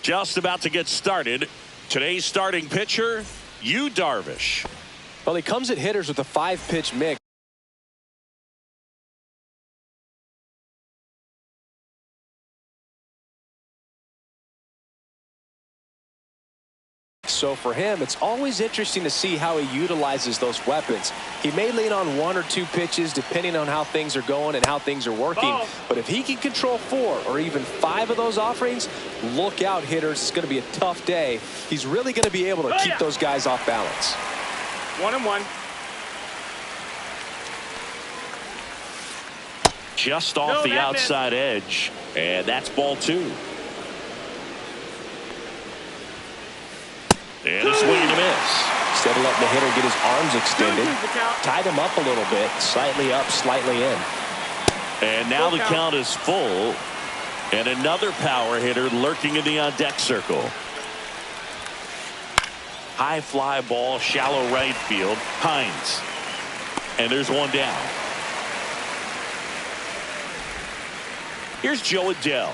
Just about to get started. Today's starting pitcher, Yu Darvish. Well, he comes at hitters with a 5-pitch mix. So for him, it's always interesting to see how he utilizes those weapons. He may lean on 1 or 2 pitches depending on how things are going and how things are working. But if he can control 4 or even 5 of those offerings, look out, hitters. It's going to be a tough day. He's really going to be able to keep those guys off balance. 1-1. Just off the outside edge. And that's ball 2. And a swing and a miss. Instead of letting the hitter get his arms extended, tied him up a little bit, slightly up, slightly in. And now the count is full. And another power hitter lurking in the on-deck circle. High fly ball, shallow right field. Hines. And there's one down. Here's Joe Adell.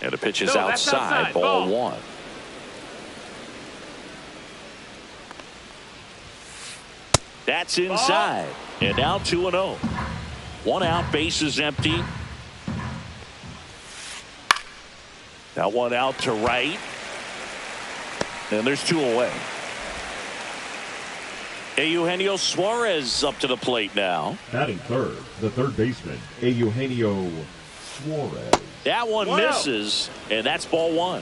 And the pitch is outside. Ball 1. That's inside. And now 2-0. 1 out, bases empty. Now 1 out to right. And there's 2 away. Eugenio Suarez up to the plate now. Batting third, the third baseman, Eugenio Suarez. That one misses, and that's ball 1.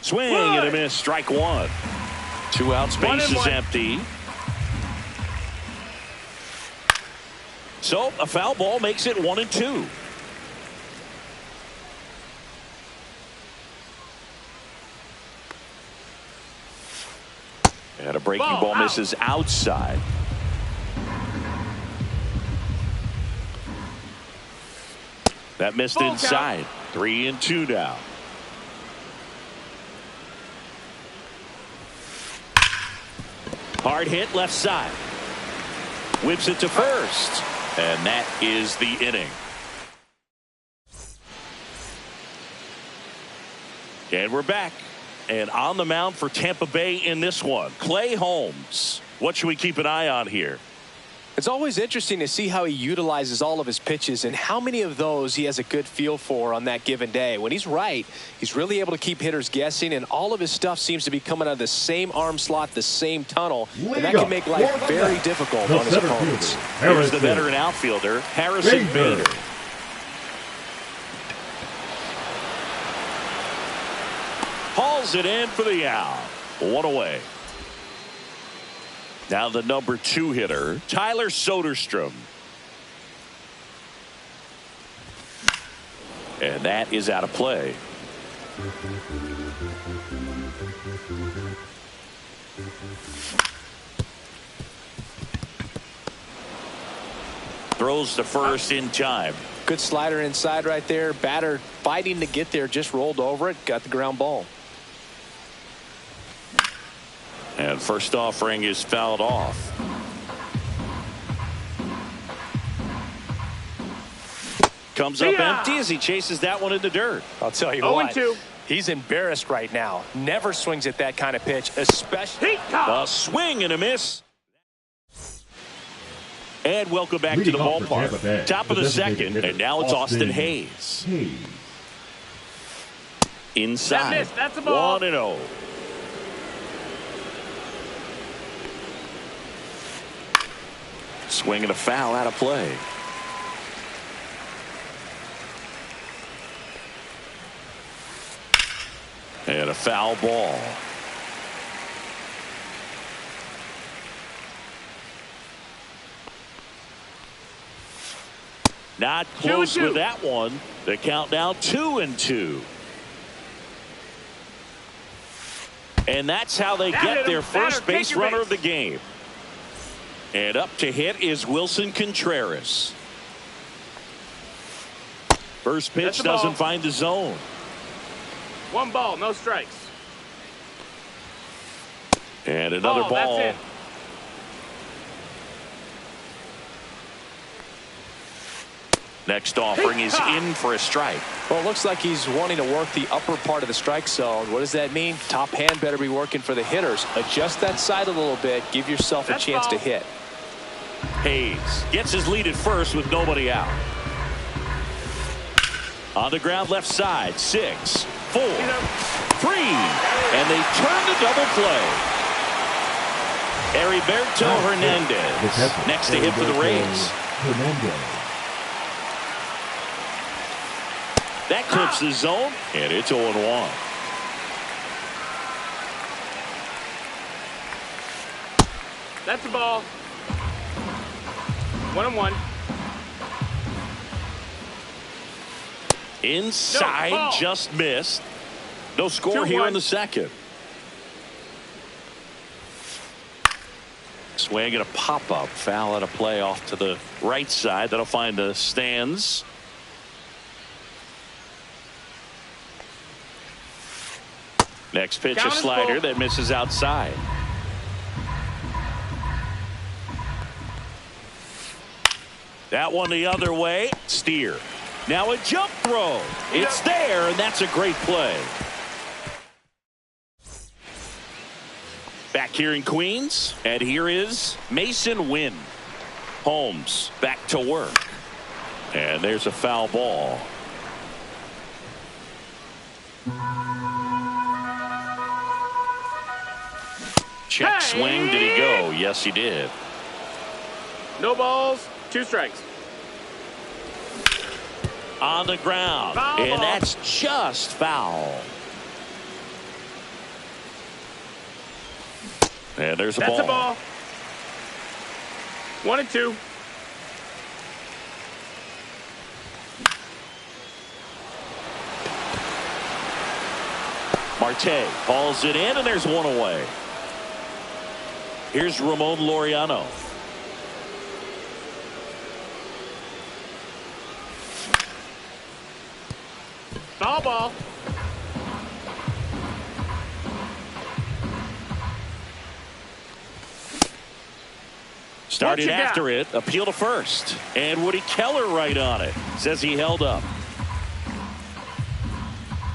Swing and a miss, strike 1. 2 outs, bases empty. So a foul ball makes it 1-2. And a breaking ball misses outside. That missed inside. 3-2 now. Hard hit left side. Whips it to first. And that is the inning. And we're back. And on the mound for Tampa Bay in this one, Clay Holmes. What should we keep an eye on here? It's always interesting to see how he utilizes all of his pitches and how many of those he has a good feel for on that given day. When he's right, he's really able to keep hitters guessing, and all of his stuff seems to be coming out of the same arm slot, the same tunnel, and that can make life very difficult on his opponents. Here's the veteran outfielder, Harrison Bader. Hauls it in for the out. 1 away. Now the number 2 hitter, Tyler Soderstrom. And that is out of play. Throws to first in time. Good slider inside right there. Batter fighting to get there, just rolled over it, got the ground ball. And first offering is fouled off. Comes up empty as he chases that one in the dirt. I'll tell you what, he's embarrassed right now. Never swings at that kind of pitch, especially. A swing and a miss. And welcome back to the ballpark. Top of the second, and now it's Austin Hayes. Inside. That's a ball. 1-0. Swing and a foul out of play. And a foul ball. Not close with that one. The count now 2-2. And that's how they get their first base runner of the game. And up to hit is Wilson Contreras. First pitch doesn't find the zone. 1 ball, no strikes. And another ball. Next offering is in for a strike. Well, it looks like he's wanting to work the upper part of the strike zone. What does that mean? Top hand better be working for the hitters. Adjust that side a little bit. Give yourself a chance to hit. Hayes gets his lead at first with nobody out. On the ground left side, 6, 4, 3, and they turn to double play. Heriberto Hernandez next to hit for the Rays. That clips the zone, and it's 0-1. That's the ball. 1-1. Inside, no, just missed. No score here in the second. Swing and a pop-up. Foul at a play off to the right side. That'll find the stands. Next pitch, a slider that misses outside. That one the other way. Steer. Now a jump throw. It's there, and that's a great play. Back here in Queens, and here is Mason Wynn. Holmes back to work. And there's a foul ball. Check swing. Did he go? Yes, he did. No balls, 2 strikes. On the ground. Foul and ball. that's just foul. And there's a ball. That's a ball. 1-2. Marte hauls it in, and there's one away. Here's Ramon Laureano. Foul ball. Started after it. Appeal to first. And Woody Keller right on it. Says he held up.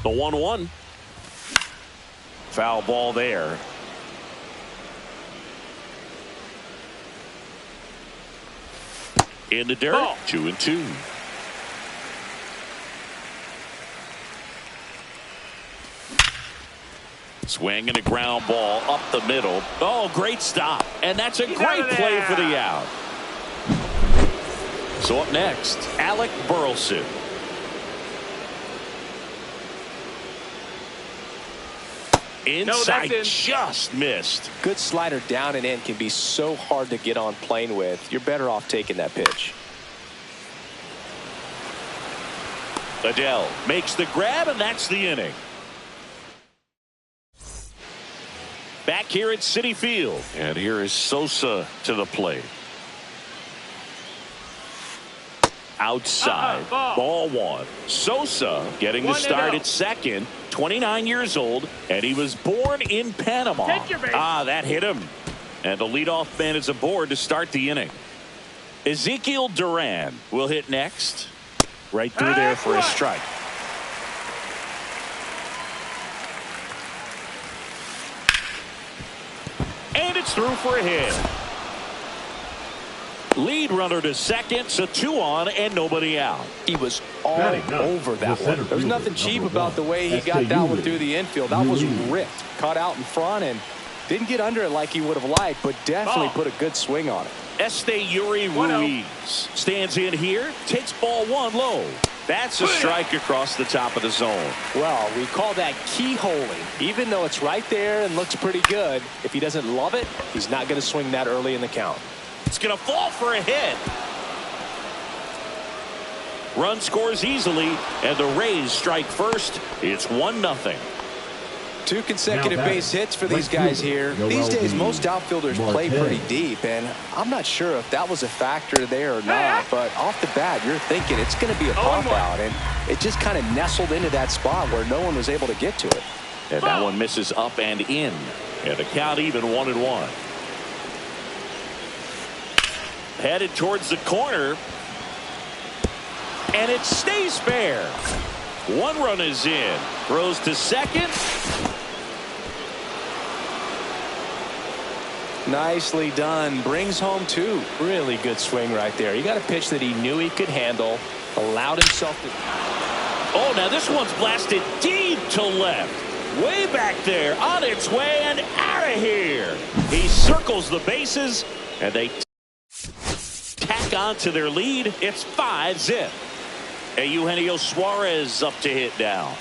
The 1-1. Foul ball there. In the dirt. Ball. 2-2. Swing and a ground ball up the middle. Oh, great stop. And that's a great play for the out. So up next, Alec Burleson. Inside, just missed. Good slider down and in can be so hard to get on plane with. You're better off taking that pitch. Adele makes the grab, and that's the inning. Back here at Citi Field. And here is Sosa to the plate. Outside. Ball 1. Sosa getting the start at second. 29 years old. And he was born in Panama. That hit him. And the leadoff man is aboard to start the inning. Ezekiel Duran will hit next. Right through there for a strike. And it's through for a hit. Lead runner to second, so 2 on and nobody out. He was all over that one. There's nothing cheap about the way he got that one through the infield. That was ripped. Caught out in front and didn't get under it like he would have liked, but definitely put a good swing on it. Esteury Ruiz stands in here, takes ball 1 low. That's a strike across the top of the zone. Well, we call that keyholing. Even though it's right there and looks pretty good, if he doesn't love it, he's not going to swing that early in the count. It's going to fall for a hit. Run scores easily, and the Rays strike first. It's 1-0. 2 consecutive base hits for these guys here. These days, most outfielders play pretty deep, and I'm not sure if that was a factor there or not, but off the bat, you're thinking it's going to be a pop-out, and it just kind of nestled into that spot where no one was able to get to it. And that one misses up and in, and the count even 1-1. Headed towards the corner. and it stays fair. 1 run is in. Throws to second. Nicely done. Brings home 2. Really good swing right there. He got a pitch that he knew he could handle. Allowed himself to. Oh, now this one's blasted deep to left. Way back there. On its way and out of here. He circles the bases, and they tack on to their lead. It's 5-zip. Eugenio Suarez up to hit now.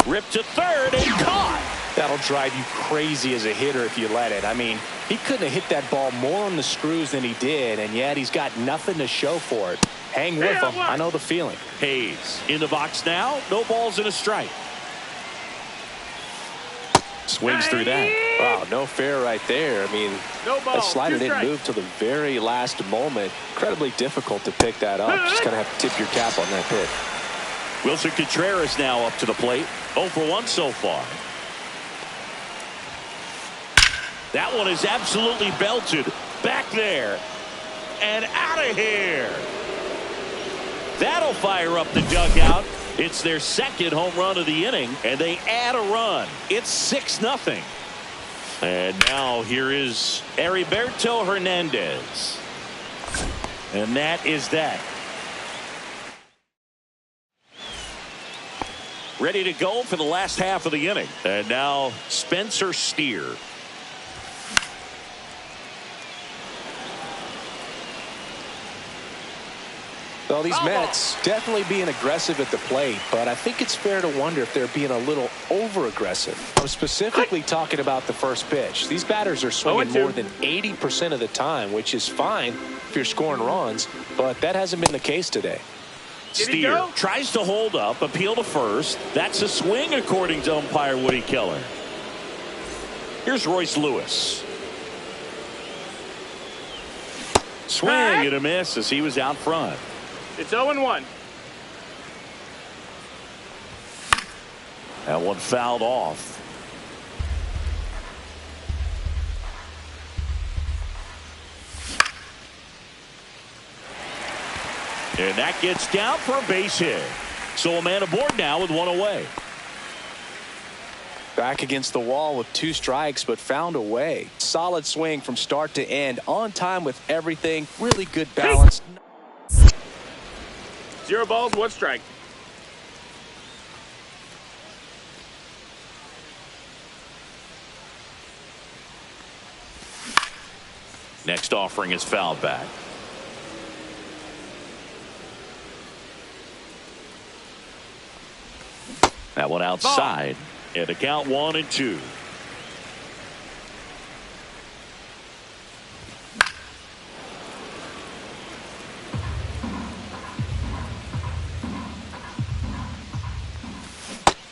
Ripped to third and caught. That'll drive you crazy as a hitter if you let it. I mean, he couldn't have hit that ball more on the screws than he did, and yet he's got nothing to show for it. Hang with him. I know the feeling. Hayes in the box now. No balls and a strike. Swings through that. Wow, no fair right there. I mean, that slider didn't move till the very last moment. Incredibly difficult to pick that up. Just kind of have to tip your cap on that pitch. Wilson Contreras now up to the plate. 0 for 1 so far. That one is absolutely belted. Back there. And out of here. That'll fire up the dugout. It's their second home run of the inning, and they add a run. It's 6-0. And now here is Heriberto Hernandez. And that is that. Ready to go for the last half of the inning. And now Spencer Steer. Well, these Mets definitely being aggressive at the plate, but I think it's fair to wonder if they're being a little over-aggressive. I'm specifically talking about the first pitch. These batters are swinging more than 80% of the time, which is fine if you're scoring runs, but that hasn't been the case today. Steer tries to hold up, appeal to first. That's a swing according to umpire Woody Keller. Here's Royce Lewis. Swing and a miss as he was out front. It's 0-1. That one fouled off. And that gets down for a base hit. So a man aboard now with 1 away. Back against the wall with 2 strikes, but found a way. Solid swing from start to end. On time with everything. Really good balance. 0 balls, 1 strike. Next offering is fouled back. That one outside. And a count 1-2.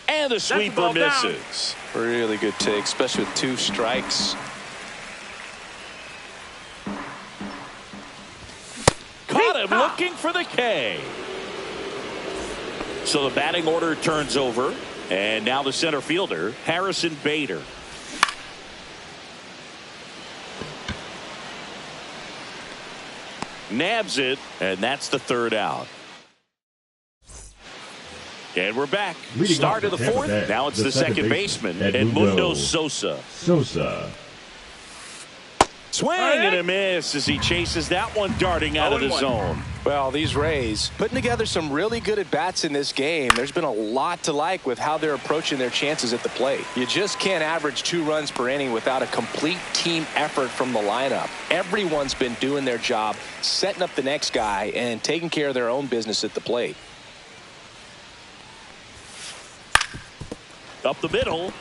And the sweeper misses. Really good take, especially with 2 strikes. Caught him looking for the K. So the batting order turns over. And now the center fielder, Harrison Bader. Nabs it, and that's the 3rd out. And we're back. Start of the 4th. Now it's the second baseman, Edmundo Sosa. Swing and a miss as he chases that one darting out of the zone. Well, these Rays putting together some really good at-bats in this game. There's been a lot to like with how they're approaching their chances at the plate. You just can't average 2 runs per inning without a complete team effort from the lineup. Everyone's been doing their job, setting up the next guy, and taking care of their own business at the plate. Up the middle.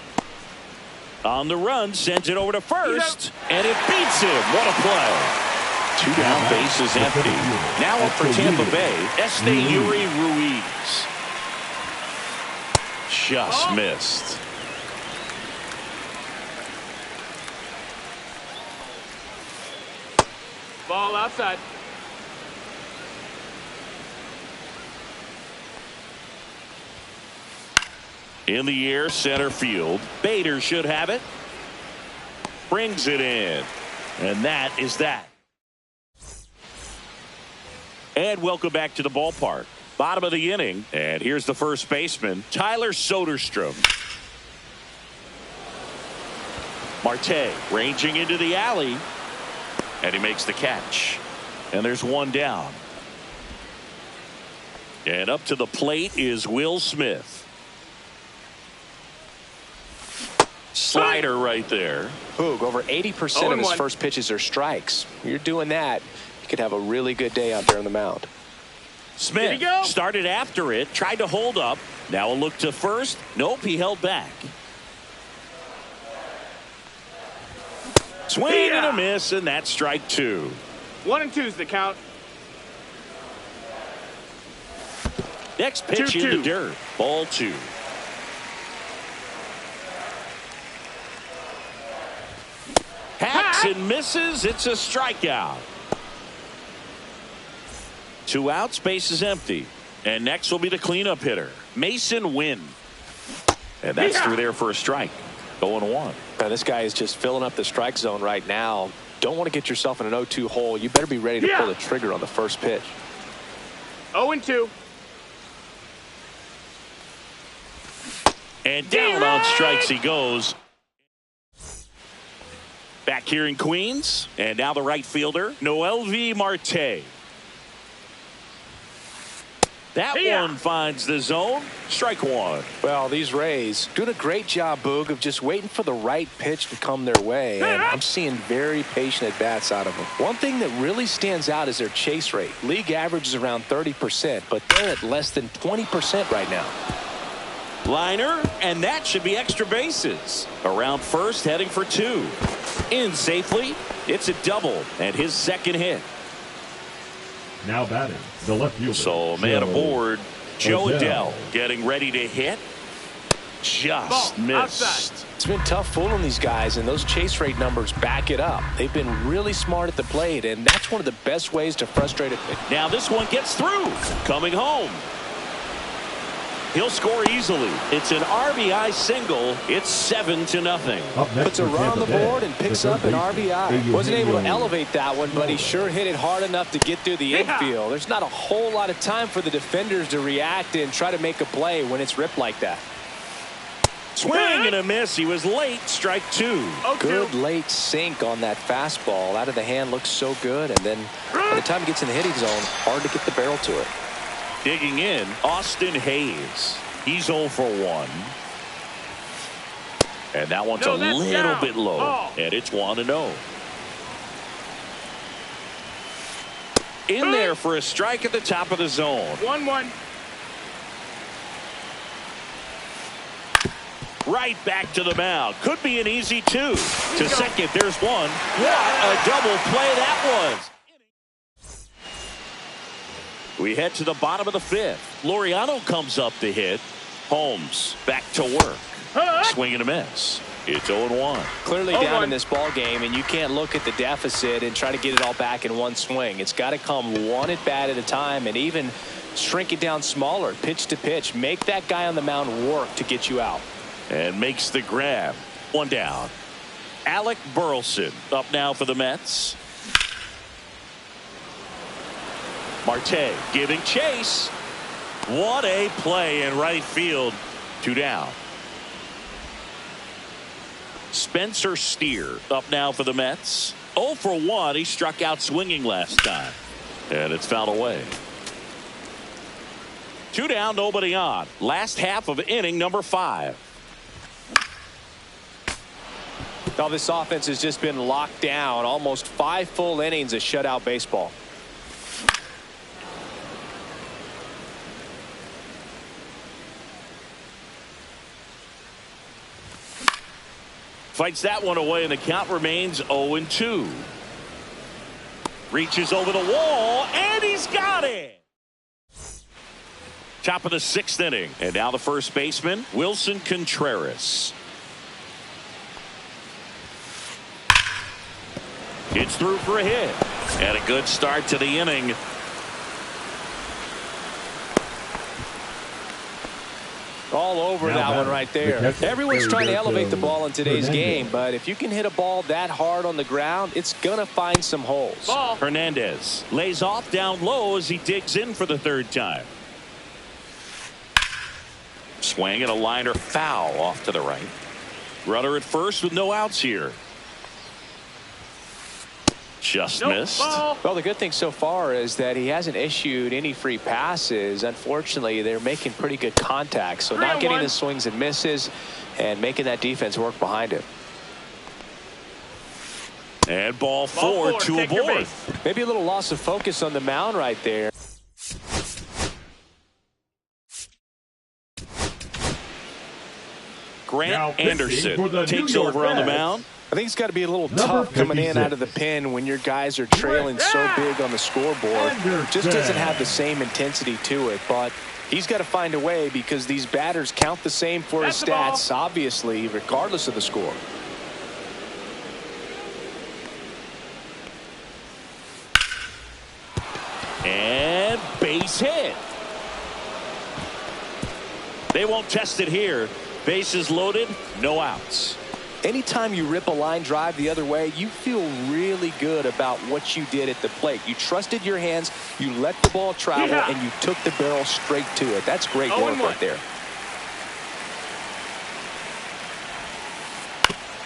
On the run, sends it over to first, and it beats him. What a play. 2 down, bases empty. Now up for Tampa Bay, Esteury Ruiz. Just missed. Ball outside. In the air, center field. Bader should have it. Brings it in. And that is that. And welcome back to the ballpark. Bottom of the inning, and here's the first baseman, Tyler Soderstrom. Marte ranging into the alley, and he makes the catch. And there's one down. And up to the plate is Will Smith. Slider right there. Boog, over 80% of his first pitches are strikes. You're doing that, you could have a really good day out there on the mound. Smith started after it, tried to hold up. Now a look to first. Nope, he held back. Swing and a miss, and that's strike two. 1 and 2's the count. Next pitch in the dirt. Ball two. Hacks and misses. It's a strikeout. 2 outs, base is empty. And next will be the cleanup hitter, Mason Wynn. And that's through there for a strike. 0-1. Now, this guy is just filling up the strike zone right now. Don't want to get yourself in an 0-2 hole. You better be ready to pull the trigger on the first pitch. 0-2. And down on strikes he goes. Back here in Queens. And now the right fielder, Noelvi Marte. That one finds the zone. Strike one. Well, these Rays doing a great job, Boog, of just waiting for the right pitch to come their way. And I'm seeing very patient at-bats out of them. One thing that really stands out is their chase rate. League average is around 30%, but they're at less than 20% right now. Liner, and that should be extra bases. Around first, heading for 2. In safely. It's a double, and his second hit. Now batting, the left fielder. So man aboard, Joe Adell getting ready to hit. Just missed. Outside. It's been tough fooling these guys, and those chase rate numbers back it up. They've been really smart at the plate, and that's one of the best ways to frustrate a pitcher. Now this one gets through. Coming home. He'll score easily. It's an RBI single. It's 7-0. Puts a run on the board and picks up an RBI. Wasn't able to elevate that one, but he sure hit it hard enough to get through the infield. There's not a whole lot of time for the defenders to react and try to make a play when it's ripped like that. Swing and a miss. He was late. Strike two. Good late sink on that fastball. Out of the hand looks so good, and then by the time he gets in the hitting zone, hard to get the barrel to it. Digging in, Austin Hayes. He's 0 for 1. And that one's a little bit low. And it's 1-0. In there for a strike at the top of the zone. 1-1. Right back to the mound. Could be an easy 2. To second, there's one. What a double play that was. We head to the bottom of the 5th. Laureano comes up to hit. Holmes back to work. Swing and a miss. It's 0-1. Clearly down in this ball game, and you can't look at the deficit and try to get it all back in one swing. It's got to come one at bat at a time, and even shrink it down smaller, pitch to pitch. Make that guy on the mound work to get you out. And makes the grab. One down. Alec Burleson up now for the Mets. Marte giving chase. What a play in right field. 2 down. Spencer Steer up now for the Mets. 0 for 1. He struck out swinging last time. And it's fouled away. 2 down, nobody on. Last half of inning number 5. Now this offense has just been locked down. Almost 5 full innings of shutout baseball. Fights that one away, and the count remains 0-2. Reaches over the wall, and he's got it. Top of the 6th inning, and now the first baseman, Wilson Contreras. It's through for a hit, and a good start to the inning. All over that one right there. Everyone's trying to elevate the ball in today's game, but if you can hit a ball that hard on the ground, it's going to find some holes. Ball. Hernandez lays off down low as he digs in for the third time. Swing and a liner foul off to the right. Runner at first with no outs here. Just missed. Ball. Well, the good thing so far is that he hasn't issued any free passes. Unfortunately, they're making pretty good contact, so not getting the swings and misses and making that defense work behind him. And ball four, two aboard. Maybe a little loss of focus on the mound right there. Grant Anderson takes over on the mound. I think it's got to be a little tough coming in out of the pen when your guys are trailing so big on the scoreboard. Just doesn't have the same intensity to it, but he's got to find a way because these batters count the same for his stats, obviously, regardless of the score. And base hit. They won't test it here. Bases loaded, no outs. Anytime you rip a line drive the other way, you feel really good about what you did at the plate. You trusted your hands, you let the ball travel, and you took the barrel straight to it. That's great work right there.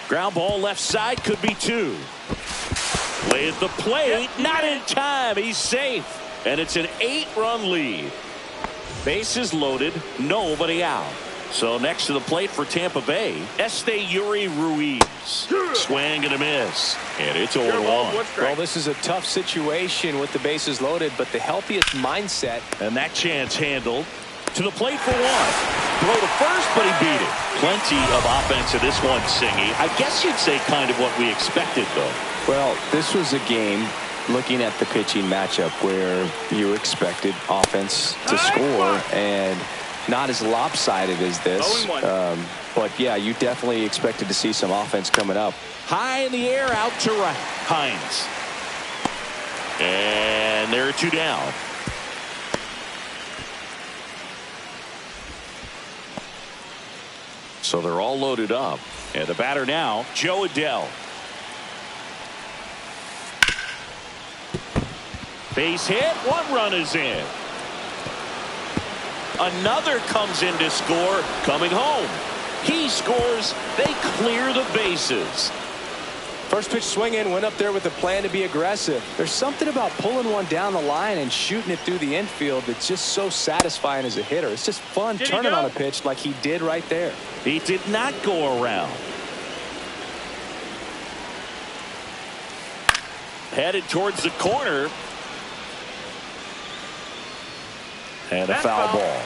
Ground ball left side, could be two. Play at the plate, not in time. He's safe. And it's an 8-run lead. Bases loaded, nobody out. So next to the plate for Tampa Bay, Esteury Ruiz. Swing and a miss. And it's 0-1. Well, this is a tough situation with the bases loaded, but the healthiest mindset. And that chance handled. To the plate for one. Throw to first, but he beat it. Plenty of offense in this one, Singy. I guess you'd say kind of what we expected, though. Well, this was a game, looking at the pitching matchup, where you expected offense to score, and not as lopsided as this. But, yeah, you definitely expected to see some offense coming up. High in the air, out to right. Hines. And there are two down. So they're all loaded up. And the batter now, Joe Adell. Base hit, one run is in. Another comes in to score, coming home. He scores, they clear the bases. First pitch swing in, went up there with a plan to be aggressive. There's something about pulling one down the line and shooting it through the infield that's just so satisfying as a hitter. It's just fun turning on a pitch like he did right there. He did not go around. Headed towards the corner. And a foul ball.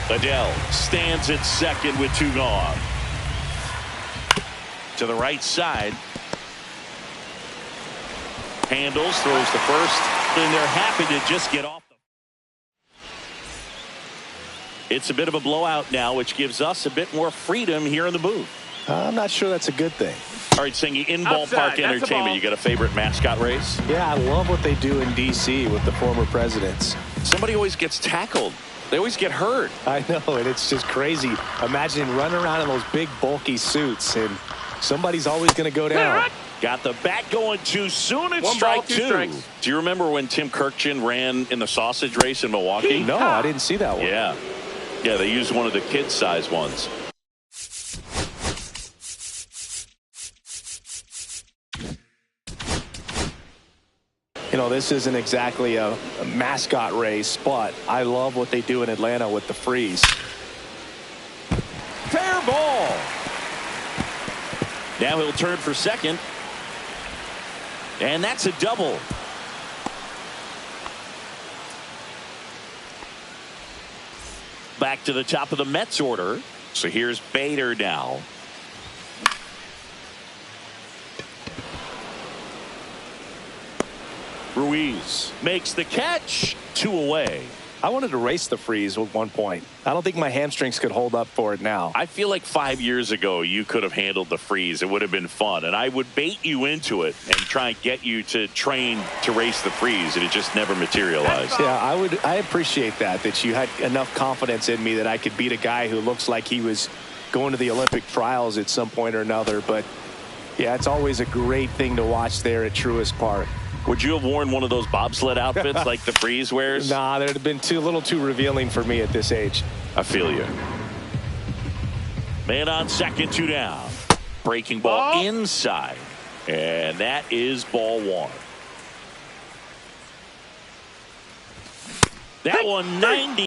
Adell stands at second with two gone. To the right side. Handles, throws to first, and they're happy to just get off. It's a bit of a blowout now, which gives us a bit more freedom here in the booth. I'm not sure that's a good thing. All right, Singy, in ballpark entertainment, you got a favorite mascot race? Yeah, I love what they do in D.C. with the former presidents. Somebody always gets tackled. They always get hurt. I know, and it's just crazy. Imagine running around in those big, bulky suits, and somebody's always going to go down. Got the bat going too soon. It's strike two. Do you remember when Tim Kirkjian ran in the sausage race in Milwaukee? No, I didn't see that one. Yeah. Yeah, they used one of the kid-size ones. You know, this isn't exactly a mascot race, but I love what they do in Atlanta with the freeze. Fair ball. Now he'll turn for second. And that's a double. Back to the top of the Mets order. So here's Bader now. Ruiz makes the catch. 2 away. I wanted to race the freeze at one point. I don't think my hamstrings could hold up for it now. I feel like 5 years ago you could have handled the freeze. It would have been fun, and I would bait you into it and try and get you to train to race the freeze, and it just never materialized. Yeah, I appreciate that you had enough confidence in me that I could beat a guy who looks like he was going to the Olympic trials at some point or another. But yeah, it's always a great thing to watch there at Truist Park. Would you have worn one of those bobsled outfits like the freeze wears? Nah, that would have been a little too revealing for me at this age. I feel you. Man on second, 2 down. Breaking ball inside. And that is ball 1. That one 90.